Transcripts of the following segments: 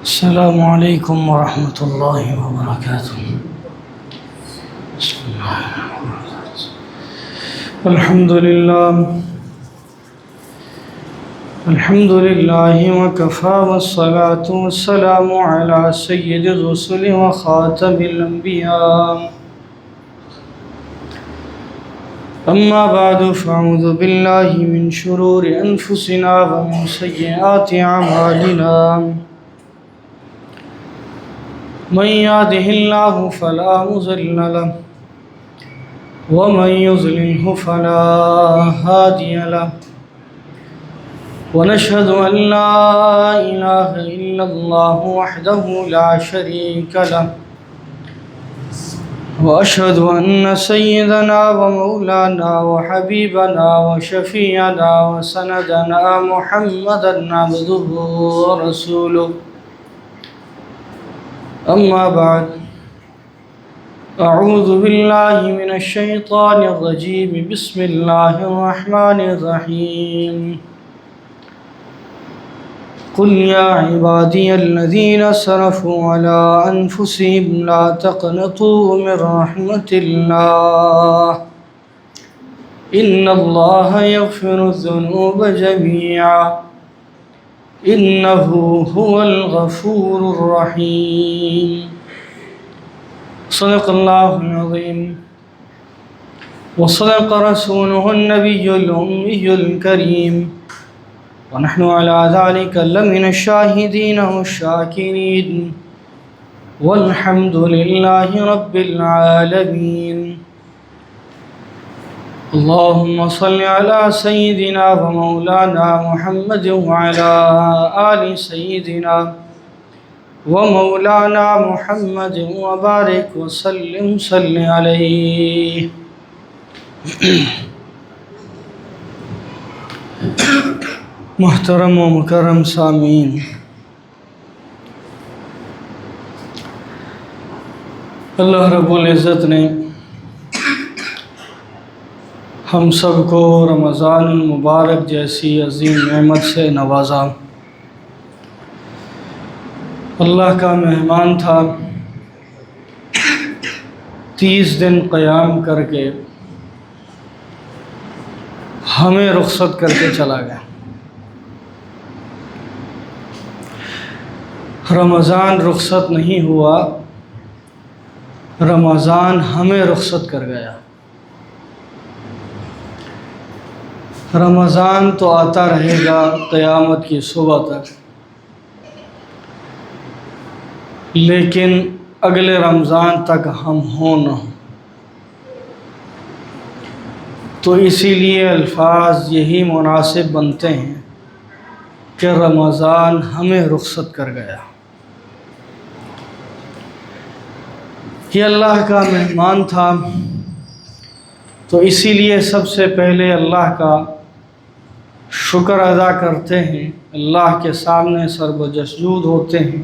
السلام علیکم ورحمۃ اللہ وبرکاتہ۔ بسم اللہ الرحمن الرحیم۔ الحمد للہ وکفی والصلاة والسلام علی سید الرسل وخاتم الانبیاء، اما بعد فاعوذ باللہ من شرور انفسنا ومن سیئات اعمالنا، من يهده الله فلا مضل له ومن يضلله فلا هادي له، ونشهد أن لا إله إلا الله وحده لا شريك له، وأشهد أن سيدنا ومولانا وحبيبنا وشفيعنا وسندنا محمدا عبده ورسوله، أما بعد، أعوذ بالله من الشيطان الرجيم، بسم الله الرحمن الرحيم، قل يا عبادي الذين اسرفوا على أنفسهم لا تقنطوا من رحمة الله إن الله يغفر الذنوب جميعا إنه هو الغفور الرحيم۔ صدق الله العظيم وصدق رسوله النبي الأمي الكريم، ونحن على ذلك لمن الشاهدين والشاكرين، والحمد لله رب العالمين۔ اللهم صل على سيدنا ومولانا محمد وعلى آل سيدنا ومولانا محمد وبارك وسلم صل عليه۔ محترم و مکرم سامعین، اللہ رب العزت نے ہم سب کو رمضان المبارک جیسی عظیم نعمت سے نوازا۔ اللہ کا مہمان تھا، 30 دن قیام کر کے ہمیں رخصت کر کے چلا گیا۔ رمضان رخصت نہیں ہوا، رمضان ہمیں رخصت کر گیا۔ رمضان تو آتا رہے گا قیامت کی صبح تک، لیکن اگلے رمضان تک ہم ہوں نہ ہوں، تو اسی لیے الفاظ یہی مناسب بنتے ہیں کہ رمضان ہمیں رخصت کر گیا۔ یہ اللہ کا مہمان تھا، تو اسی لیے سب سے پہلے اللہ کا شکر ادا کرتے ہیں، اللہ کے سامنے سر بجسجود ہوتے ہیں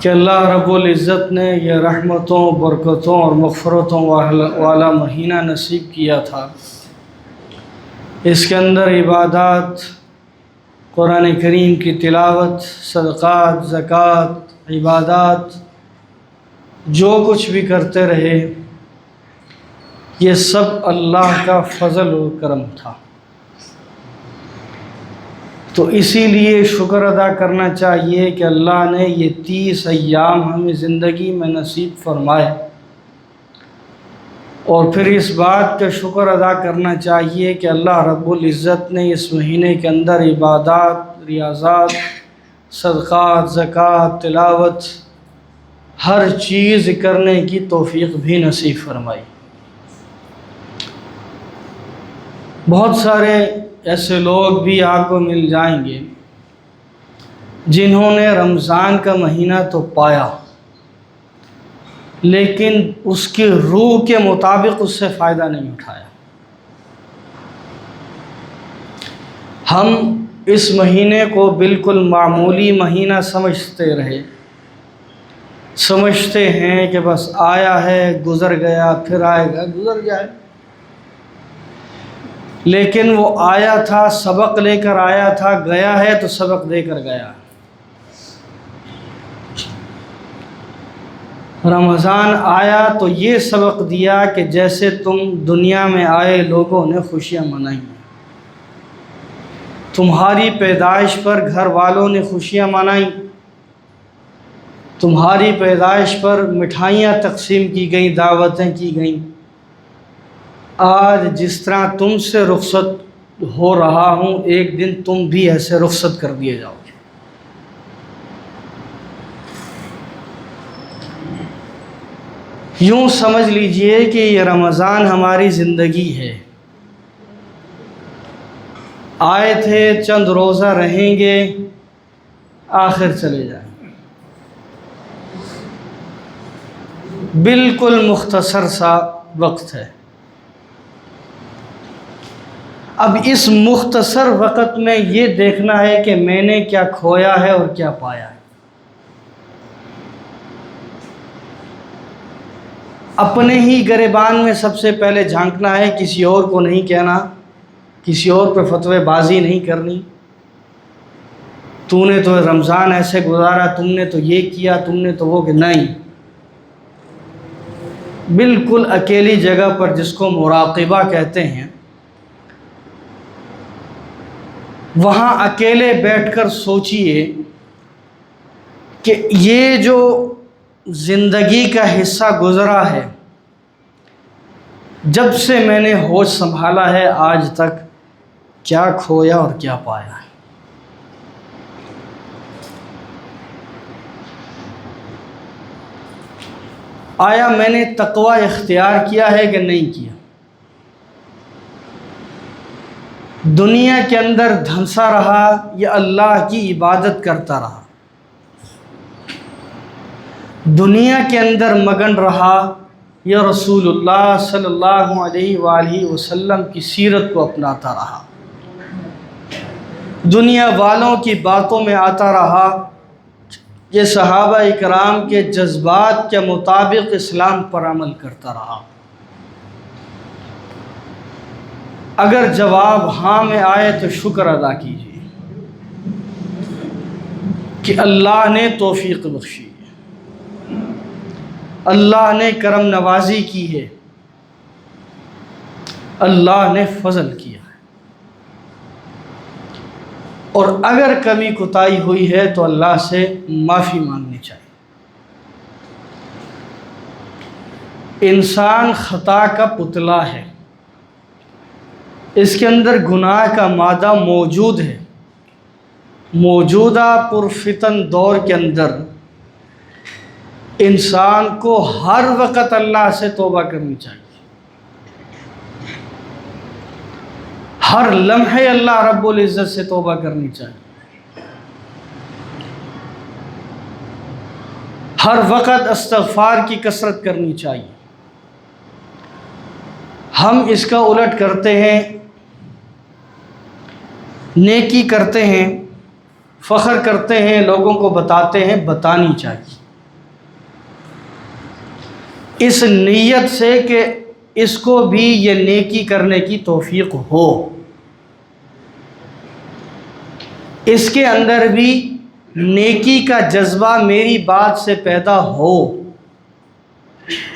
کہ اللہ رب العزت نے یہ رحمتوں، برکتوں اور مغفرتوں والا مہینہ نصیب کیا تھا۔ اس کے اندر عبادات، قرآن کریم کی تلاوت، صدقات، زکوٰۃ، عبادات، جو کچھ بھی کرتے رہے، یہ سب اللہ کا فضل و کرم تھا۔ تو اسی لیے شکر ادا کرنا چاہیے کہ اللہ نے یہ 30 ایام ہمیں زندگی میں نصیب فرمائے، اور پھر اس بات کا شکر ادا کرنا چاہیے کہ اللہ رب العزت نے اس مہینے کے اندر عبادات، ریاضات، صدقات، زکوٰۃ، تلاوت، ہر چیز کرنے کی توفیق بھی نصیب فرمائی۔ بہت سارے ایسے لوگ بھی آپ کو مل جائیں گے جنہوں نے رمضان کا مہینہ تو پایا، لیکن اس کی روح کے مطابق اس سے فائدہ نہیں اٹھایا۔ ہم اس مہینے کو بالکل معمولی مہینہ سمجھتے رہے، سمجھتے ہیں کہ بس آیا ہے، گزر گیا، پھر آئے گا، گزر جائے۔ لیکن وہ آیا تھا، سبق لے کر آیا تھا، گیا ہے تو سبق دے کر گیا۔ رمضان آیا تو یہ سبق دیا کہ جیسے تم دنیا میں آئے لوگوں نے خوشیاں منائیں، تمہاری پیدائش پر گھر والوں نے خوشیاں منائیں، تمہاری پیدائش پر مٹھائیاں تقسیم کی گئیں، دعوتیں کی گئیں۔ آج جس طرح تم سے رخصت ہو رہا ہوں، ایک دن تم بھی ایسے رخصت کر دیے جاؤ گے۔ یوں سمجھ لیجئے کہ یہ رمضان ہماری زندگی ہے۔ آئے تھے، چند روزہ رہیں گے، آخر چلے جائیں گے۔ بالکل مختصر سا وقت ہے۔ اب اس مختصر وقت میں یہ دیکھنا ہے کہ میں نے کیا کھویا ہے اور کیا پایا ہے۔ اپنے ہی گریبان میں سب سے پہلے جھانکنا ہے، کسی اور کو نہیں کہنا، کسی اور پہ فتوے بازی نہیں کرنی۔ تو نے تو رمضان ایسے گزارا، تم نے تو یہ کیا، تم نے تو وہ، کہ نہیں۔ بالکل اکیلی جگہ پر، جس کو مراقبہ کہتے ہیں، وہاں اکیلے بیٹھ کر سوچئے کہ یہ جو زندگی کا حصہ گزرا ہے، جب سے میں نے ہوش سنبھالا ہے آج تک، کیا کھویا اور کیا پایا ہے۔ آیا میں نے تقوی اختیار کیا ہے کہ نہیں کیا؟ دنیا کے اندر دھنسا رہا یا اللہ کی عبادت کرتا رہا؟ دنیا کے اندر مگن رہا یا رسول اللہ صلی اللہ علیہ وآلہ وسلم کی سیرت کو اپناتا رہا؟ دنیا والوں کی باتوں میں آتا رہا یہ صحابہ اکرام کے جذبات کے مطابق اسلام پر عمل کرتا رہا؟ اگر جواب ہاں میں آئے تو شکر ادا کیجیے کہ اللہ نے توفیق بخشی ہے، اللہ نے کرم نوازی کی ہے، اللہ نے فضل کیا ہے۔ اور اگر کمی کوتاہی ہوئی ہے تو اللہ سے معافی مانگنی چاہیے۔ انسان خطا کا پتلا ہے، اس کے اندر گناہ کا مادہ موجود ہے۔ موجودہ پرفتن دور کے اندر انسان کو ہر وقت اللہ سے توبہ کرنی چاہیے۔ ہر لمحے اللہ رب العزت سے توبہ کرنی چاہیے۔ ہر وقت استغفار کی کثرت کرنی چاہیے۔ ہم اس کا الٹ کرتے ہیں، نیکی کرتے ہیں، فخر کرتے ہیں، لوگوں کو بتاتے ہیں، بتانی چاہیے اس نیت سے کہ اس کو بھی یہ نیکی کرنے کی توفیق ہو، اس کے اندر بھی نیکی کا جذبہ میری بات سے پیدا ہو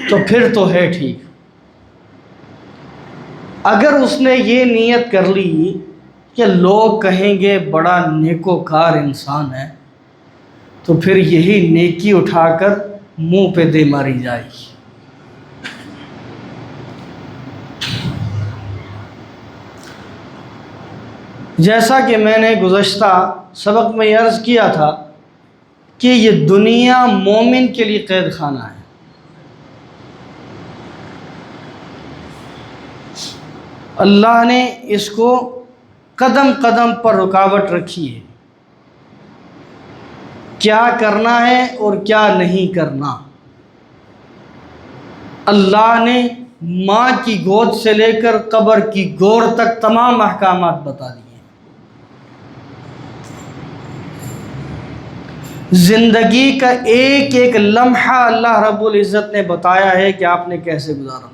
تو پھر تو ہے ٹھیک۔ اگر اس نے یہ نیت کر لی کہ لوگ کہیں گے بڑا نیکوکار انسان ہے، تو پھر یہی نیکی اٹھا کر منہ پہ دے ماری جائے گی۔ جیسا کہ میں نے گزشتہ سبق میں عرض کیا تھا کہ یہ دنیا مومن کے لیے قید خانہ ہے۔ اللہ نے اس کو قدم قدم پر رکاوٹ رکھی ہے، کیا کرنا ہے اور کیا نہیں کرنا۔ اللہ نے ماں کی گود سے لے کر قبر کی گور تک تمام احکامات بتا دیے۔ زندگی کا ایک ایک لمحہ اللہ رب العزت نے بتایا ہے کہ آپ نے کیسے گزارنا ہے۔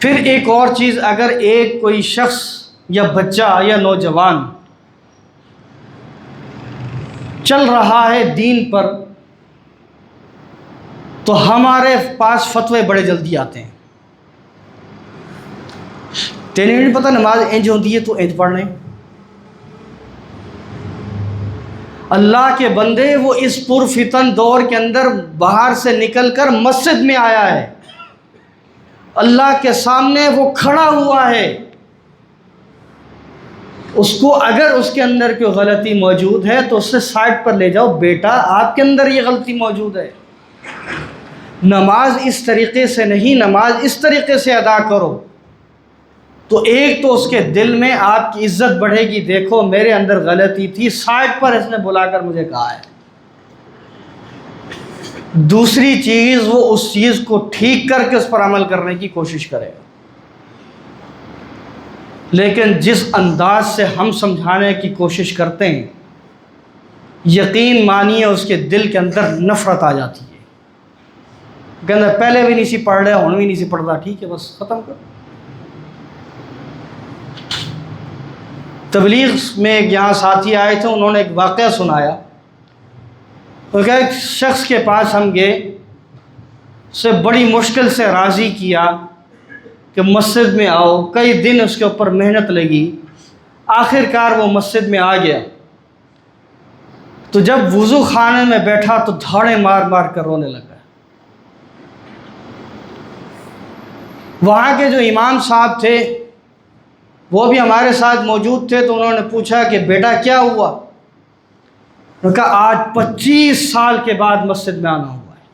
پھر ایک اور چیز، اگر ایک کوئی شخص یا بچہ یا نوجوان چل رہا ہے دین پر، تو ہمارے پاس فتوے بڑے جلدی آتے ہیں. تینوں نہیں پتہ نماز انج ہوتی ہے تو انج پڑھنے. اللہ کے بندے، وہ اس پرفتن دور کے اندر باہر سے نکل کر مسجد میں آیا ہے، اللہ کے سامنے وہ کھڑا ہوا ہے. اس کو اگر اس کے اندر کوئی غلطی موجود ہے تو اسے سائڈ پر لے جاؤ، بیٹا آپ کے اندر یہ غلطی موجود ہے، نماز اس طریقے سے نہیں، نماز اس طریقے سے ادا کرو. تو ایک تو اس کے دل میں آپ کی عزت بڑھے گی، دیکھو میرے اندر غلطی تھی، سائڈ پر اس نے بلا کر مجھے کہا ہے. دوسری چیز، وہ اس چیز کو ٹھیک کر کے اس پر عمل کرنے کی کوشش کرے گا. لیکن جس انداز سے ہم سمجھانے کی کوشش کرتے ہیں، یقین مانیے اس کے دل کے اندر نفرت آ جاتی ہے. کہنا پہلے بھی نہیں سی پڑھ رہا، ہوں بھی نہیں سی پڑھتا، ٹھیک ہے بس ختم کر. تبلیغ میں ایک یہاں ساتھی آئے تھے، انہوں نے ایک واقعہ سنایا. وہ کہ ایک شخص کے پاس ہم گئے، اسے بڑی مشکل سے راضی کیا کہ مسجد میں آؤ. کئی دن اس کے اوپر محنت لگی، آخر کار وہ مسجد میں آ گیا. تو جب وضو خانے میں بیٹھا تو دھاڑے مار مار کر رونے لگا. وہاں کے جو امام صاحب تھے وہ بھی ہمارے ساتھ موجود تھے، تو انہوں نے پوچھا کہ بیٹا کیا ہوا؟ انہوں نے کہا آج 25 سال کے بعد مسجد میں آنا ہوا ہے.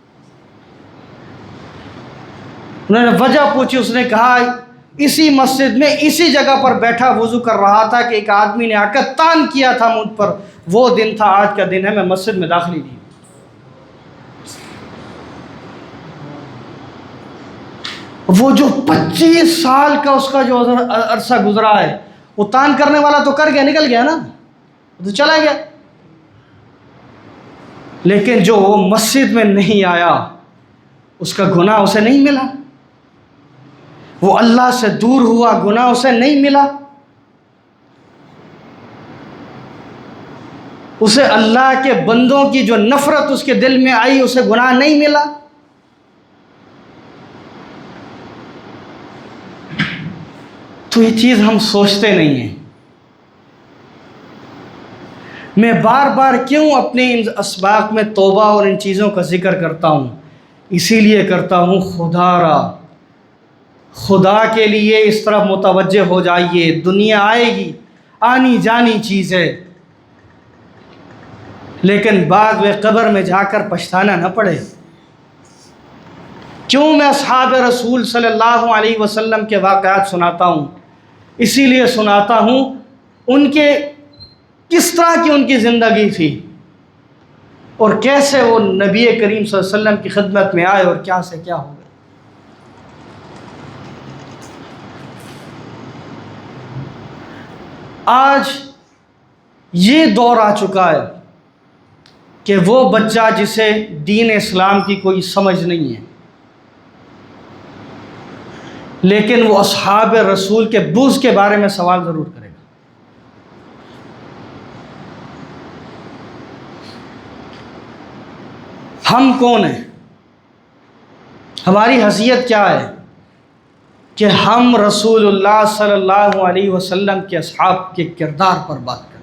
انہوں نے وجہ پوچھی، اس نے کہا اسی مسجد میں اسی جگہ پر بیٹھا وضو کر رہا تھا کہ ایک آدمی نے آ کر تان کیا تھا مجھ پر، وہ دن تھا، آج کا دن ہے، میں مسجد میں داخل ہی نہیں. وہ جو 25 سال کا اس کا جو عرصہ گزرا ہے، وہ تان کرنے والا تو کر گیا، نکل گیا نا، تو چلا گیا. لیکن جو وہ مسجد میں نہیں آیا، اس کا گناہ اسے نہیں ملا، وہ اللہ سے دور ہوا، گناہ اسے نہیں ملا. اسے اللہ کے بندوں کی جو نفرت اس کے دل میں آئی، اسے گناہ نہیں ملا. تو یہ چیز ہم سوچتے نہیں ہیں. میں بار بار کیوں اپنے ان اسباق میں توبہ اور ان چیزوں کا ذکر کرتا ہوں؟ اسی لیے کرتا ہوں، خدا کے لیے اس طرف متوجہ ہو جائیے. دنیا آئے گی، آنی جانی چیز ہے، لیکن بعد میں قبر میں جا کر پچھتانا نہ پڑے. کیوں میں اصحاب رسول صلی اللہ علیہ وسلم کے واقعات سناتا ہوں؟ اسی لیے سناتا ہوں ان کے کس طرح کی ان کی زندگی تھی، اور کیسے وہ نبی کریم صلی اللہ علیہ وسلم کی خدمت میں آئے اور کیا سے کیا ہو گئے. آج یہ دور آ چکا ہے کہ وہ بچہ جسے دین اسلام کی کوئی سمجھ نہیں ہے، لیکن وہ اصحاب رسول کے بغض کے بارے میں سوال ضرور کرے گا. ہم کون ہیں؟ ہماری حیثیت کیا ہے کہ ہم رسول اللہ صلی اللہ علیہ وسلم کے اصحاب کے کردار پر بات کریں،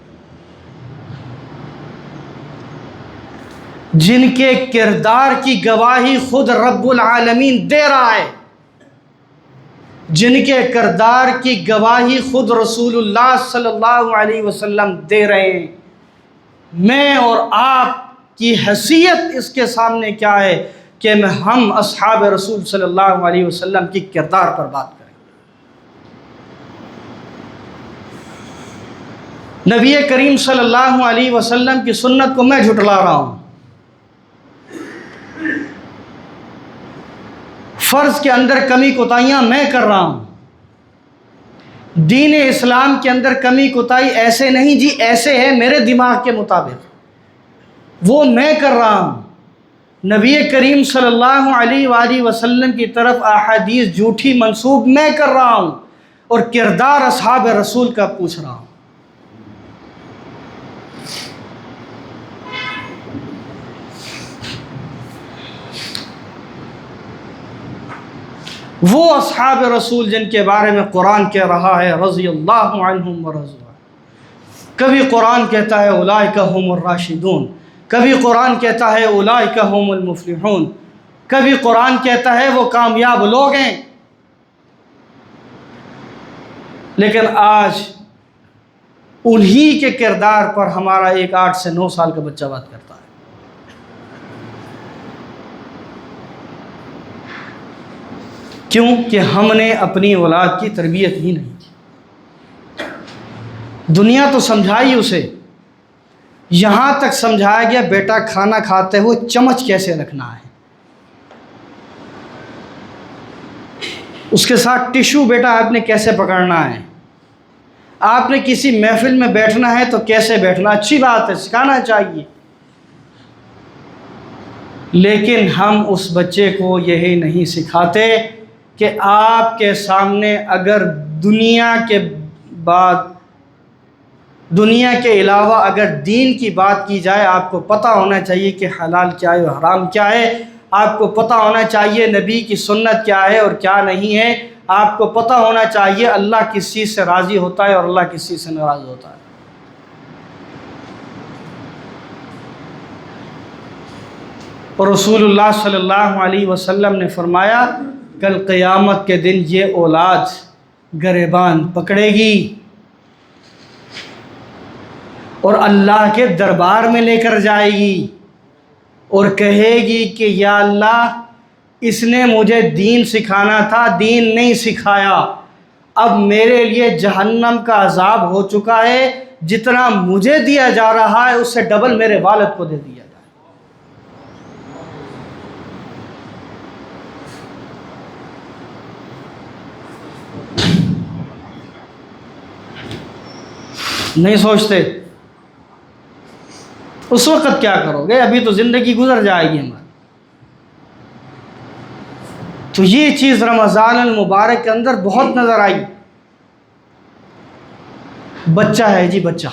جن کے کردار کی گواہی خود رب العالمین دے رہا ہے، جن کے کردار کی گواہی خود رسول اللہ صلی اللہ علیہ وسلم دے رہے ہیں. میں اور آپ کی حیثیت اس کے سامنے کیا ہے کہ ہم اصحاب رسول صلی اللہ علیہ وسلم کی کردار پر بات کریں. نبی کریم صلی اللہ علیہ وسلم کی سنت کو میں جھٹلا رہا ہوں، فرض کے اندر کمی کوتاہیاں میں کر رہا ہوں. دین اسلام کے اندر کمی کوتاہی ایسے نہیں جی ایسے ہے میرے دماغ کے مطابق، وہ میں کر رہا ہوں. نبی کریم صلی اللہ علیہ وآلہ وسلم کی طرف احادیث جھوٹی منسوب میں کر رہا ہوں اور کردار اصحاب رسول کا پوچھ رہا ہوں۔ وہ اصحاب رسول جن کے بارے میں قرآن کہہ رہا ہے رضی اللہ عنہم ورضوا۔ کبھی قرآن کہتا ہے اولئک هم الراشدون، کبھی قرآن کہتا ہے اولئک هم المفلحون، کبھی قرآن کہتا ہے وہ کامیاب لوگ ہیں۔ لیکن آج انہی کے کردار پر ہمارا ایک 8 سے 9 سال کا بچہ بات کرتا ہے۔ کیوں کہ ہم نے اپنی اولاد کی تربیت ہی نہیں کی۔ دنیا تو سمجھائی اسے، یہاں تک سمجھایا گیا بیٹا کھانا کھاتے ہوئے چمچ کیسے رکھنا ہے، اس کے ساتھ ٹشو بیٹا آپ نے کیسے پکڑنا ہے، آپ نے کسی محفل میں بیٹھنا ہے تو کیسے بیٹھنا، اچھی بات ہے، سکھانا چاہیے۔ لیکن ہم اس بچے کو یہی نہیں سکھاتے کہ آپ کے سامنے اگر دنیا کے علاوہ اگر دین کی بات کی جائے، آپ کو پتہ ہونا چاہیے کہ حلال کیا ہے اور حرام کیا ہے، آپ کو پتہ ہونا چاہیے نبی کی سنت کیا ہے اور کیا نہیں ہے، آپ کو پتہ ہونا چاہیے اللہ کس چیز سے راضی ہوتا ہے اور اللہ کس چیز سے ناراض ہوتا ہے۔ اور رسول اللہ صلی اللہ علیہ وسلم نے فرمایا کل قیامت کے دن یہ اولاد گریبان پکڑے گی اور اللہ کے دربار میں لے کر جائے گی اور کہے گی کہ یا اللہ اس نے مجھے دین سکھانا تھا، دین نہیں سکھایا، اب میرے لیے جہنم کا عذاب ہو چکا ہے، جتنا مجھے دیا جا رہا ہے اس سے ڈبل میرے والد کو دے دیا جائے۔ نہیں سوچتے اس وقت کیا کرو گے، ابھی تو زندگی گزر جائے گی ہماری۔ تو یہ چیز رمضان المبارک کے اندر بہت نظر آئی۔ بچہ ہے جی، بچہ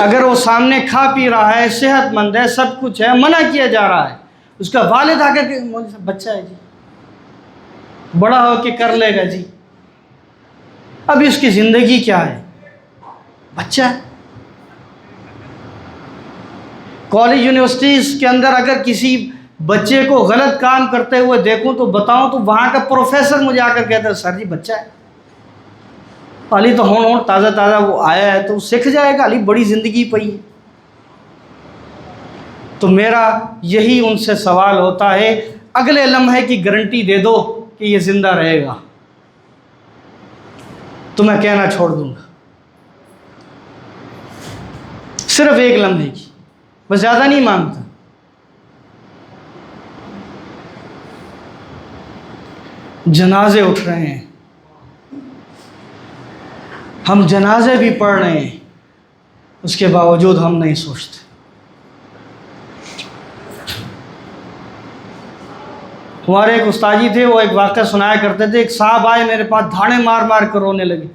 اگر وہ سامنے کھا پی رہا ہے، صحت مند ہے، سب کچھ ہے، منع کیا جا رہا ہے، اس کا والد آ کر کے بچہ ہے جی، بڑا ہو کے کر لے گا جی، ابھی اس کی زندگی کیا ہے، بچہ ہے۔ کالج یونیورسٹیز کے اندر اگر کسی بچے کو غلط کام کرتے ہوئے دیکھوں تو بتاؤں تو وہاں کا پروفیسر مجھے آ کر کہتا ہے سر جی بچہ ہے، علی تو ہون تازہ تازہ وہ آیا ہے تو وہ سیکھ جائے گا، علی بڑی زندگی پئی ہے۔ تو میرا یہی ان سے سوال ہوتا ہے، اگلے لمحے کی گارنٹی دے دو کہ یہ زندہ رہے گا تو میں کہنا چھوڑ دوں گا، صرف ایک لمحے کی، بس زیادہ نہیں مانگتا۔ جنازے اٹھ رہے ہیں، ہم جنازے بھی پڑھ رہے ہیں، اس کے باوجود ہم نہیں سوچتے۔ ہمارے ایک استاذی تھے، وہ ایک واقعہ سنایا کرتے تھے، ایک صاحب آئے میرے پاس دھاڑے مار مار کر رونے لگے۔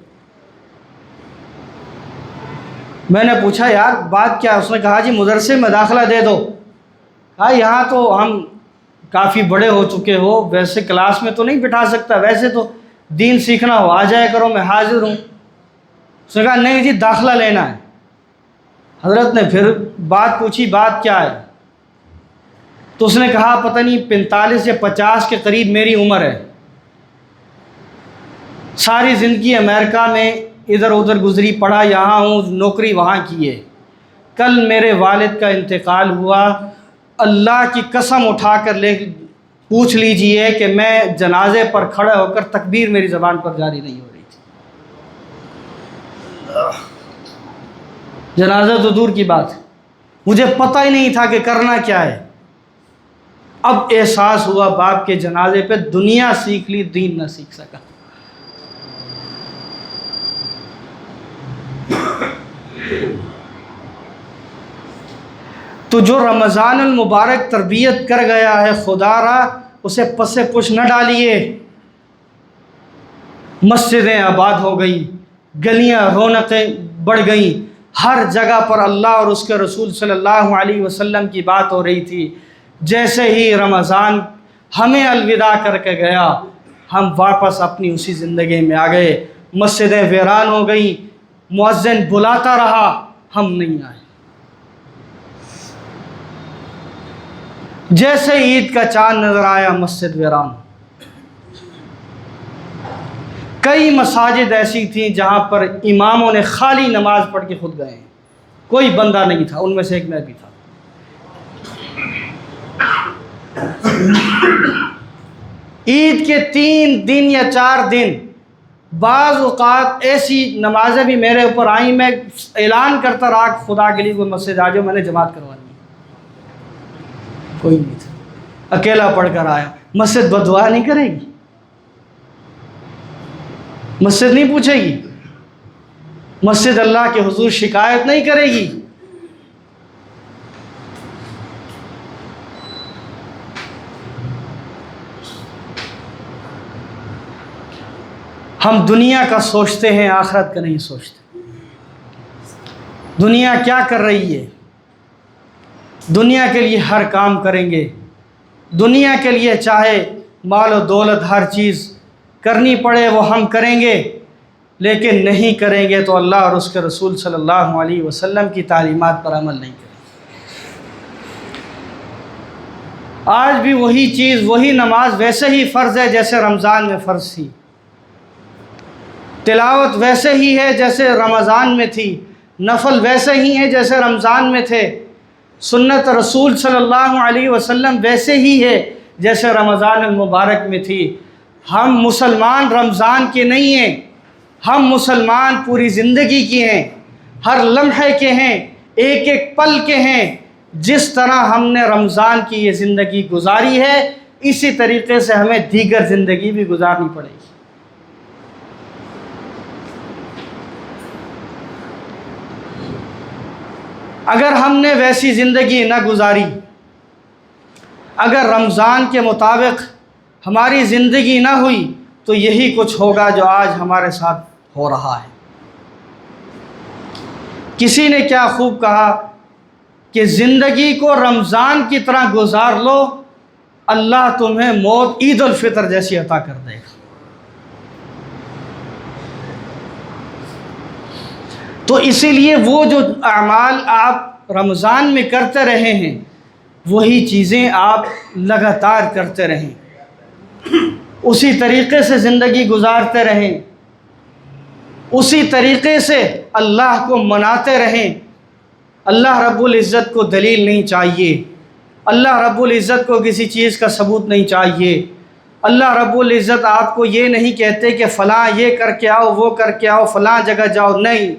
میں نے پوچھا یار بات کیا؟ اس نے کہا جی مدرسے میں داخلہ دے دو۔ کہا یہاں تو ہم کافی بڑے ہو چکے ہو، ویسے کلاس میں تو نہیں بٹھا سکتا، ویسے تو دین سیکھنا ہو آ جائے کرو، میں حاضر ہوں۔ اس نے کہا نہیں جی داخلہ لینا ہے۔ حضرت نے پھر بات پوچھی بات کیا ہے؟ تو اس نے کہا پتہ نہیں 45 یا 50 کے قریب میری عمر ہے، ساری زندگی امریکہ میں ادھر ادھر گزری، پڑھا یہاں ہوں، نوکری وہاں کی ہے، کل میرے والد کا انتقال ہوا، اللہ کی قسم اٹھا کر پوچھ لیجئے کہ میں جنازے پر کھڑے ہو کر تکبیر میری زبان پر جاری نہیں ہو رہی تھی۔ جنازہ تو دور کی بات ہے، مجھے پتہ ہی نہیں تھا کہ کرنا کیا ہے۔ اب احساس ہوا باپ کے جنازے پہ دنیا سیکھ لی، دین نہ سیکھ سکا۔ تو جو رمضان المبارک تربیت کر گیا ہے خدا را اسے پس پش نہ ڈالیے۔ مسجدیں آباد ہو گئی، گلیاں رونقیں بڑھ گئیں، ہر جگہ پر اللہ اور اس کے رسول صلی اللہ علیہ وسلم کی بات ہو رہی تھی۔ جیسے ہی رمضان ہمیں الوداع کر کے گیا، ہم واپس اپنی اسی زندگی میں آ گئے۔ مسجدیں ویران ہو گئیں، مؤذن بلاتا رہا، ہم نہیں آئے۔ جیسے عید کا چاند نظر آیا، مسجد ویران۔ کئی مساجد ایسی تھیں جہاں پر اماموں نے خالی نماز پڑھ کے خود گئے، کوئی بندہ نہیں تھا، ان میں سے ایک میں بھی تھا۔ عید کے 3 دن یا 4 دن بعض اوقات ایسی نمازیں بھی میرے اوپر آئیں، میں اعلان کرتا رہا کہ خدا کے لیے کوئی مسجد آ جاؤ، میں نے جماعت کروانی ہے۔ کوئی نہیں تھا، اکیلا پڑھ کر آیا۔ مسجد بددعا نہیں کرے گی؟ مسجد نہیں پوچھے گی؟ مسجد اللہ کے حضور شکایت نہیں کرے گی؟ ہم دنیا کا سوچتے ہیں، آخرت کا نہیں سوچتے۔ دنیا کیا کر رہی ہے؟ دنیا کے لیے ہر کام کریں گے، دنیا کے لیے چاہے مال و دولت ہر چیز کرنی پڑے وہ ہم کریں گے، لیکن نہیں کریں گے تو اللہ اور اس کے رسول صلی اللہ علیہ وسلم کی تعلیمات پر عمل نہیں کریں گے۔ آج بھی وہی چیز، وہی نماز ویسے ہی فرض ہے جیسے رمضان میں فرض تھی، تلاوت ویسے ہی ہے جیسے رمضان میں تھی، نفل ویسے ہی ہیں جیسے رمضان میں تھے، سنت رسول صلی اللہ علیہ وسلم ویسے ہی ہے جیسے رمضان المبارک میں تھی۔ ہم مسلمان رمضان کے نہیں ہیں، ہم مسلمان پوری زندگی کے ہیں، ہر لمحے کے ہیں، ایک ایک پل کے ہیں۔ جس طرح ہم نے رمضان کی یہ زندگی گزاری ہے، اسی طریقے سے ہمیں دیگر زندگی بھی گزارنی پڑے گی۔ اگر ہم نے ویسی زندگی نہ گزاری، اگر رمضان کے مطابق ہماری زندگی نہ ہوئی، تو یہی کچھ ہوگا جو آج ہمارے ساتھ ہو رہا ہے۔ کسی نے کیا خوب کہا کہ زندگی کو رمضان کی طرح گزار لو، اللہ تمہیں موت عید الفطر جیسی عطا کر دے گا۔ تو اسی لیے وہ جو اعمال آپ رمضان میں کرتے رہے ہیں، وہی چیزیں آپ لگاتار کرتے رہیں، اسی طریقے سے زندگی گزارتے رہیں، اسی طریقے سے اللہ کو مناتے رہیں۔ اللہ رب العزت کو دلیل نہیں چاہیے، اللہ رب العزت کو کسی چیز کا ثبوت نہیں چاہیے۔ اللہ رب العزت آپ کو یہ نہیں کہتے کہ فلاں یہ کر کے آؤ، وہ کر کے آؤ، فلاں جگہ جاؤ، نہیں،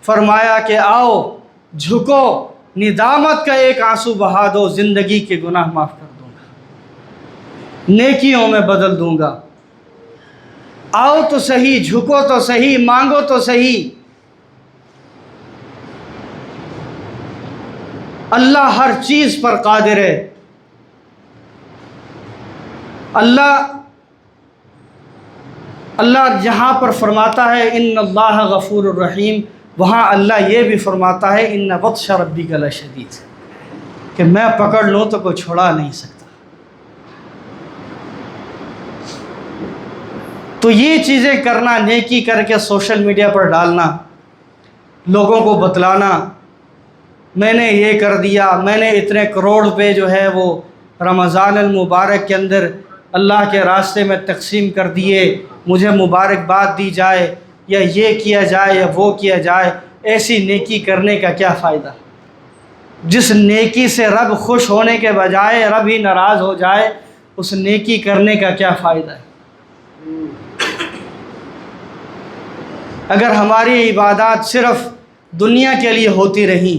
فرمایا کہ آؤ، جھکو، ندامت کا ایک آنسو بہا دو، زندگی کے گناہ معاف کر دوں گا، نیکیوں میں بدل دوں گا۔ آؤ تو صحیح، جھکو تو صحیح، مانگو تو صحیح۔ اللہ ہر چیز پر قادر ہے۔ اللہ جہاں پر فرماتا ہے ان اللہ غفور الرحیم، وہاں اللہ یہ بھی فرماتا ہے ان بطش ربک لشدید، کہ میں پکڑ لوں تو کوئی چھڑا نہیں سکتا۔ تو یہ چیزیں کرنا، نیکی کر کے سوشل میڈیا پر ڈالنا، لوگوں کو بتلانا میں نے یہ کر دیا، میں نے اتنے کروڑ روپے جو ہے وہ رمضان المبارک کے اندر اللہ کے راستے میں تقسیم کر دیے، مجھے مبارکباد دی جائے، یا یہ کیا جائے یا وہ کیا جائے۔ ایسی نیکی کرنے کا کیا فائدہ؟ جس نیکی سے رب خوش ہونے کے بجائے رب ہی ناراض ہو جائے، اس نیکی کرنے کا کیا فائدہ ہے؟ اگر ہماری عبادات صرف دنیا کے لیے ہوتی رہیں،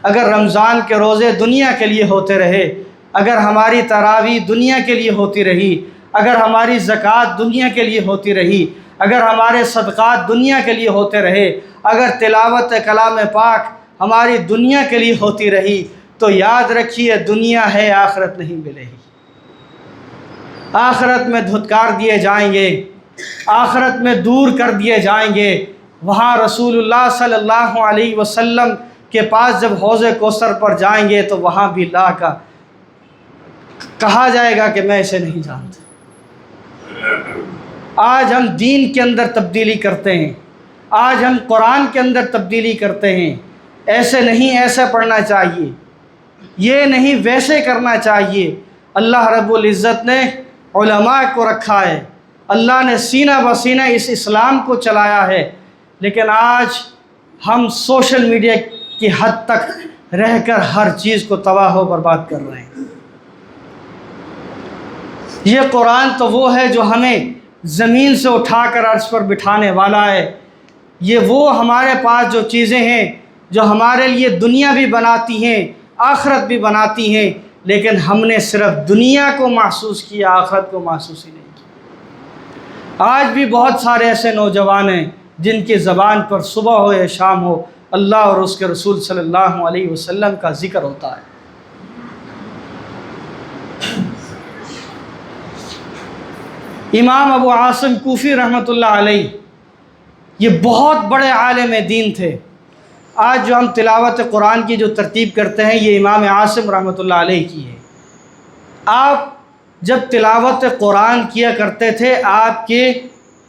اگر رمضان کے روزے دنیا کے لیے ہوتے رہے، اگر ہماری تراویح دنیا کے لیے ہوتی رہی، اگر ہماری زکوٰۃ دنیا کے لیے ہوتی رہی، اگر ہمارے صدقات دنیا کے لیے ہوتے رہے، اگر تلاوت کلام پاک ہماری دنیا کے لیے ہوتی رہی، تو یاد رکھیے دنیا ہے آخرت نہیں ملے گی. آخرت میں دھتکار دیے جائیں گے، آخرت میں دور کر دیے جائیں گے. وہاں رسول اللہ صلی اللہ علیہ وسلم کے پاس جب حوض کوثر پر جائیں گے تو وہاں بھی لا کا کہا جائے گا کہ میں اسے نہیں جانتا. آج ہم دین کے اندر تبدیلی کرتے ہیں، آج ہم قرآن کے اندر تبدیلی کرتے ہیں. ایسے نہیں ایسے پڑھنا چاہیے، یہ نہیں ویسے کرنا چاہیے. اللہ رب العزت نے علماء کو رکھا ہے، اللہ نے سینہ بسینہ اس اسلام کو چلایا ہے، لیکن آج ہم سوشل میڈیا کی حد تک رہ کر ہر چیز کو تباہ و برباد کر رہے ہیں. یہ قرآن تو وہ ہے جو ہمیں زمین سے اٹھا کر عرش پر بٹھانے والا ہے. یہ وہ ہمارے پاس جو چیزیں ہیں جو ہمارے لیے دنیا بھی بناتی ہیں آخرت بھی بناتی ہیں، لیکن ہم نے صرف دنیا کو محسوس کیا، آخرت کو محسوس ہی نہیں کیا. آج بھی بہت سارے ایسے نوجوان ہیں جن کی زبان پر صبح ہو یا شام ہو اللہ اور اس کے رسول صلی اللہ علیہ وسلم کا ذکر ہوتا ہے. امام ابو عاصم کوفی رحمۃ اللہ علیہ یہ بہت بڑے عالم دین تھے. آج جو ہم تلاوت قرآن کی جو ترتیب کرتے ہیں یہ امام عاصم رحمۃ اللہ علیہ کی ہے. آپ جب تلاوت قرآن کیا کرتے تھے آپ کے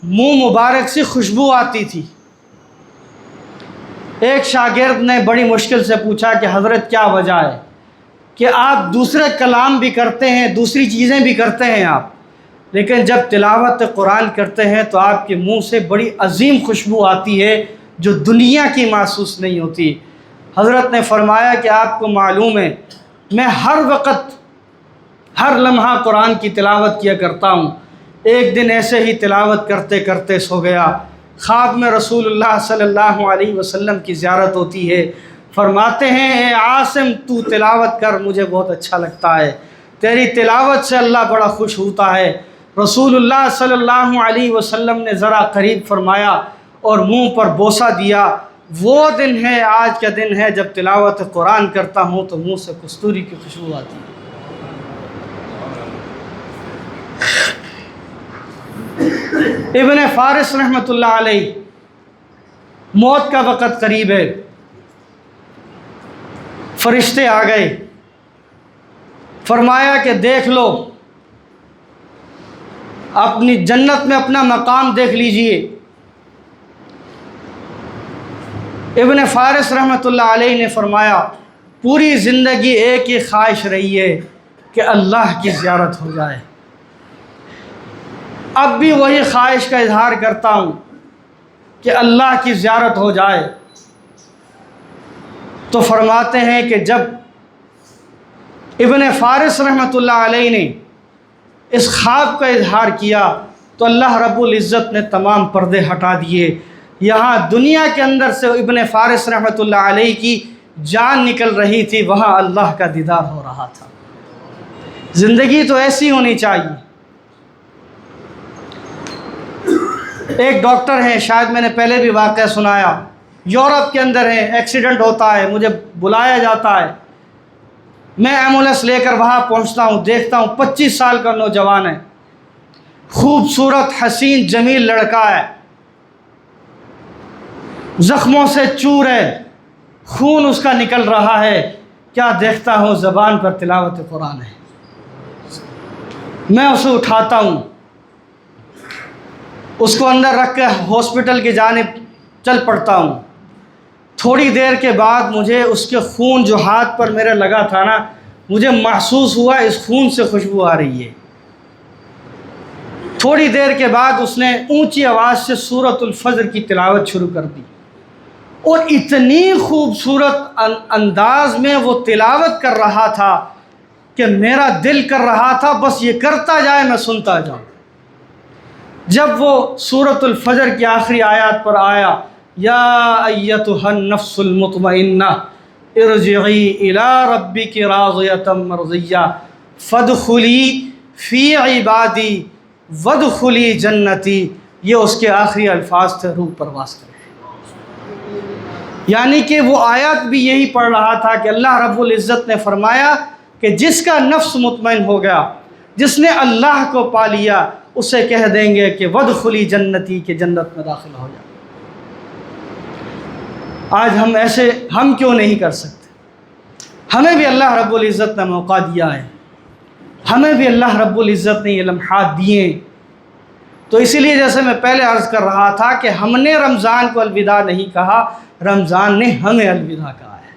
منہ مبارک سے خوشبو آتی تھی. ایک شاگرد نے بڑی مشکل سے پوچھا کہ حضرت کیا وجہ ہے کہ آپ دوسرے کلام بھی کرتے ہیں، دوسری چیزیں بھی کرتے ہیں آپ، لیکن جب تلاوت قرآن کرتے ہیں تو آپ کے منہ سے بڑی عظیم خوشبو آتی ہے جو دنیا کی محسوس نہیں ہوتی. حضرت نے فرمایا کہ آپ کو معلوم ہے میں ہر وقت ہر لمحہ قرآن کی تلاوت کیا کرتا ہوں. ایک دن ایسے ہی تلاوت کرتے کرتے سو گیا، خواب میں رسول اللہ صلی اللہ علیہ وسلم کی زیارت ہوتی ہے. فرماتے ہیں اے عاصم تو تلاوت کر، مجھے بہت اچھا لگتا ہے، تیری تلاوت سے اللہ بڑا خوش ہوتا ہے. رسول اللہ صلی اللہ علیہ وسلم نے ذرا قریب فرمایا اور منہ پر بوسہ دیا. وہ دن ہے، آج کا دن ہے جب تلاوت قرآن کرتا ہوں تو منہ سے کستوری کی خوشبو آتی ہے. ابن فارس رحمۃ اللہ علیہ موت کا وقت قریب ہے، فرشتے آ گئے، فرمایا کہ دیکھ لو اپنی جنت میں اپنا مقام دیکھ لیجئے. ابن فارس رحمۃ اللہ علیہ نے فرمایا پوری زندگی ایک ہی خواہش رہی ہے کہ اللہ کی زیارت ہو جائے. اب بھی وہی خواہش کا اظہار کرتا ہوں کہ اللہ کی زیارت ہو جائے. تو فرماتے ہیں کہ جب ابن فارس رحمۃ اللہ علیہ نے اس خواب کا اظہار کیا تو اللہ رب العزت نے تمام پردے ہٹا دیے. یہاں دنیا کے اندر سے ابن فارس رحمۃ اللہ علیہ کی جان نکل رہی تھی، وہاں اللہ کا دیدار ہو رہا تھا. زندگی تو ایسی ہونی چاہیے. ایک ڈاکٹر ہیں، شاید میں نے پہلے بھی واقعہ سنایا، یورپ کے اندر ہیں، ایکسیڈنٹ ہوتا ہے، مجھے بلایا جاتا ہے، میں ایمبولینس لے کر وہاں پہنچتا ہوں، دیکھتا ہوں 25 سال کا نوجوان ہے، خوبصورت حسین جمیل لڑکا ہے، زخموں سے چور ہے، خون اس کا نکل رہا ہے. کیا دیکھتا ہوں زبان پر تلاوت قرآن ہے. میں اسے اٹھاتا ہوں، اس کو اندر رکھ کے ہاسپٹل کی جانب چل پڑتا ہوں. تھوڑی دیر کے بعد مجھے اس کے خون جو ہاتھ پر میرے لگا تھا نا، مجھے محسوس ہوا اس خون سے خوشبو آ رہی ہے. تھوڑی دیر کے بعد اس نے اونچی آواز سے سورۃ الفجر کی تلاوت شروع کر دی اور اتنی خوبصورت انداز میں وہ تلاوت کر رہا تھا کہ میرا دل کر رہا تھا بس یہ کرتا جائے میں سنتا جاؤں. جب وہ سورۃ الفجر کی آخری آیات پر آیا یا ایتھا النفس المطمئنہ ارجعی الی ربک راضیۃ مرضیہ فادخلی فی عبادی وادخلی جنتی، یہ اس کے آخری الفاظ تھے، روح پرواز کرے. یعنی کہ وہ آیت بھی یہی پڑھ رہا تھا کہ اللہ رب العزت نے فرمایا کہ جس کا نفس مطمئن ہو گیا، جس نے اللہ کو پا لیا، اسے کہہ دیں گے کہ وادخلی جنتی، کہ جنت میں داخل ہو جا۔ آج ہم کیوں نہیں کر سکتے؟ ہمیں بھی اللہ رب العزت نے موقع دیا ہے، ہمیں بھی اللہ رب العزت نے یہ لمحات دیے۔ تو اسی لیے جیسے میں پہلے عرض کر رہا تھا کہ ہم نے رمضان کو الوداع نہیں کہا، رمضان نے ہمیں الوداع کہا ہے۔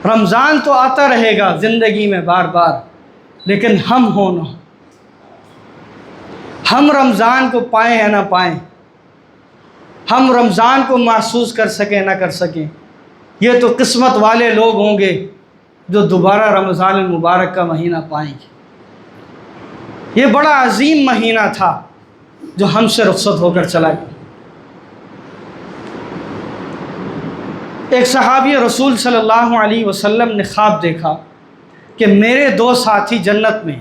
رمضان تو آتا رہے گا زندگی میں بار بار، لیکن ہم ہونا، ہم رمضان کو پائیں یا نہ پائیں، ہم رمضان کو محسوس کر سکیں نہ کر سکیں، یہ تو قسمت والے لوگ ہوں گے جو دوبارہ رمضان المبارک کا مہینہ پائیں گے۔ یہ بڑا عظیم مہینہ تھا جو ہم سے رخصت ہو کر چلا گیا۔ ایک صحابی رسول صلی اللہ علیہ وسلم نے خواب دیکھا کہ میرے دو ساتھی جنت میں،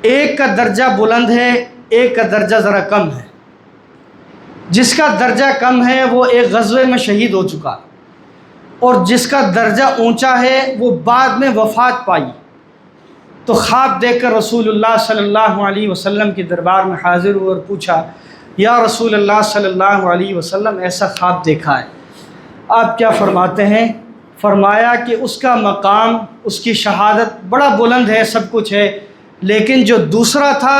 ایک کا درجہ بلند ہے، ایک کا درجہ ذرا کم ہے۔ جس کا درجہ کم ہے وہ ایک غزوے میں شہید ہو چکا، اور جس کا درجہ اونچا ہے وہ بعد میں وفات پائی۔ تو خواب دیکھ کر رسول اللہ صلی اللہ علیہ وسلم کے دربار میں حاضر ہوئے اور پوچھا، یا رسول اللہ صلی اللہ علیہ وسلم ایسا خواب دیکھا ہے، آپ کیا فرماتے ہیں؟ فرمایا کہ اس کا مقام، اس کی شہادت بڑا بلند ہے، سب کچھ ہے، لیکن جو دوسرا تھا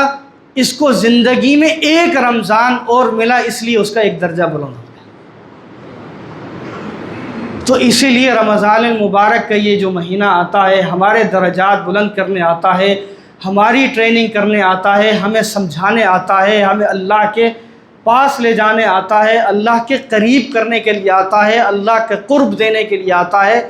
اس کو زندگی میں ایک رمضان اور ملا، اس لیے اس کا ایک درجہ بلند ہو گیا۔ تو اسی لیے رمضان المبارک کا یہ جو مہینہ آتا ہے، ہمارے درجات بلند کرنے آتا ہے، ہماری ٹریننگ کرنے آتا ہے، ہمیں سمجھانے آتا ہے، ہمیں اللہ کے پاس لے جانے آتا ہے، اللہ کے قریب کرنے کے لیے آتا ہے، اللہ کے قرب دینے کے لیے آتا ہے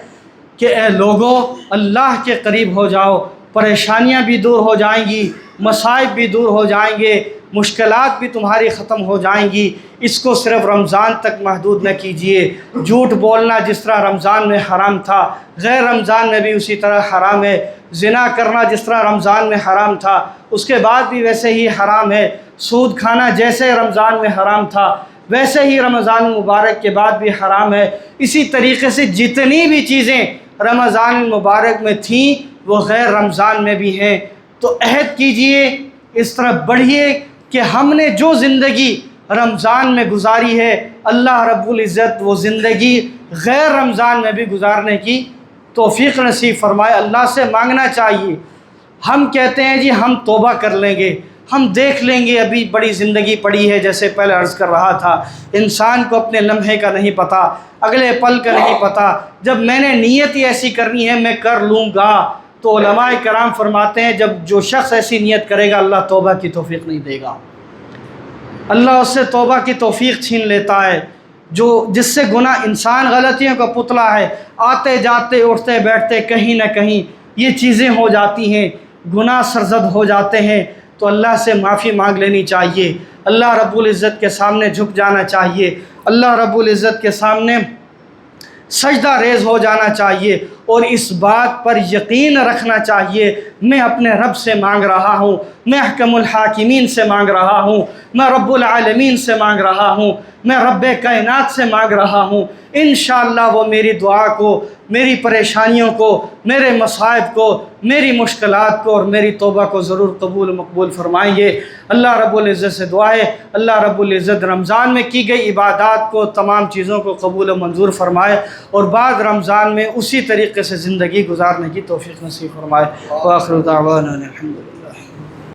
کہ اے لوگوں اللہ کے قریب ہو جاؤ، پریشانیاں بھی دور ہو جائیں گی، مصائب بھی دور ہو جائیں گے، مشکلات بھی تمہاری ختم ہو جائیں گی۔ اس کو صرف رمضان تک محدود نہ کیجئے۔ جھوٹ بولنا جس طرح رمضان میں حرام تھا، غیر رمضان میں بھی اسی طرح حرام ہے۔ زنا کرنا جس طرح رمضان میں حرام تھا، اس کے بعد بھی ویسے ہی حرام ہے۔ سود کھانا جیسے رمضان میں حرام تھا، ویسے ہی رمضان المبارک کے بعد بھی حرام ہے۔ اسی طریقے سے جتنی بھی چیزیں رمضان المبارک میں تھیں وہ غیر رمضان میں بھی ہیں۔ تو عہد کیجئے، اس طرح بڑھیے کہ ہم نے جو زندگی رمضان میں گزاری ہے، اللہ رب العزت وہ زندگی غیر رمضان میں بھی گزارنے کی توفیق نصیب فرمائے۔ اللہ سے مانگنا چاہیے۔ ہم کہتے ہیں جی ہم توبہ کر لیں گے، ہم دیکھ لیں گے، ابھی بڑی زندگی پڑی ہے، جیسے پہلے عرض کر رہا تھا، انسان کو اپنے لمحے کا نہیں پتہ، اگلے پل کا نہیں پتہ، جب میں نے نیت ہی ایسی کرنی ہے میں کر لوں گا۔ تو علماء کرام فرماتے ہیں جب جو شخص ایسی نیت کرے گا اللہ توبہ کی توفیق نہیں دے گا، اللہ اس سے توبہ کی توفیق چھین لیتا ہے۔ جس سے گناہ، انسان غلطیوں کا پتلا ہے، آتے جاتے اٹھتے بیٹھتے کہیں نہ کہیں یہ چیزیں ہو جاتی ہیں، گناہ سرزد ہو جاتے ہیں، تو اللہ سے معافی مانگ لینی چاہیے، اللہ رب العزت کے سامنے جھک جانا چاہیے، اللہ رب العزت کے سامنے سجدہ ریز ہو جانا چاہیے، اور اس بات پر یقین رکھنا چاہیے میں اپنے رب سے مانگ رہا ہوں، میں احکم الحاکمین سے مانگ رہا ہوں، میں رب العالمین سے مانگ رہا ہوں، میں رب کائنات سے مانگ رہا ہوں۔ انشاءاللہ وہ میری دعا کو، میری پریشانیوں کو، میرے مصائب کو، میری مشکلات کو اور میری توبہ کو ضرور قبول و مقبول فرمائیں گے۔ اللہ رب العزت سے دعا ہے اللہ رب العزت رمضان میں کی گئی عبادات کو، تمام چیزوں کو قبول و منظور فرمائے، اور بعد رمضان میں اسی طریقے سے زندگی گزارنے کی توفیق نصیب فرمائے۔ وآخر دعوانا الحمدللہ۔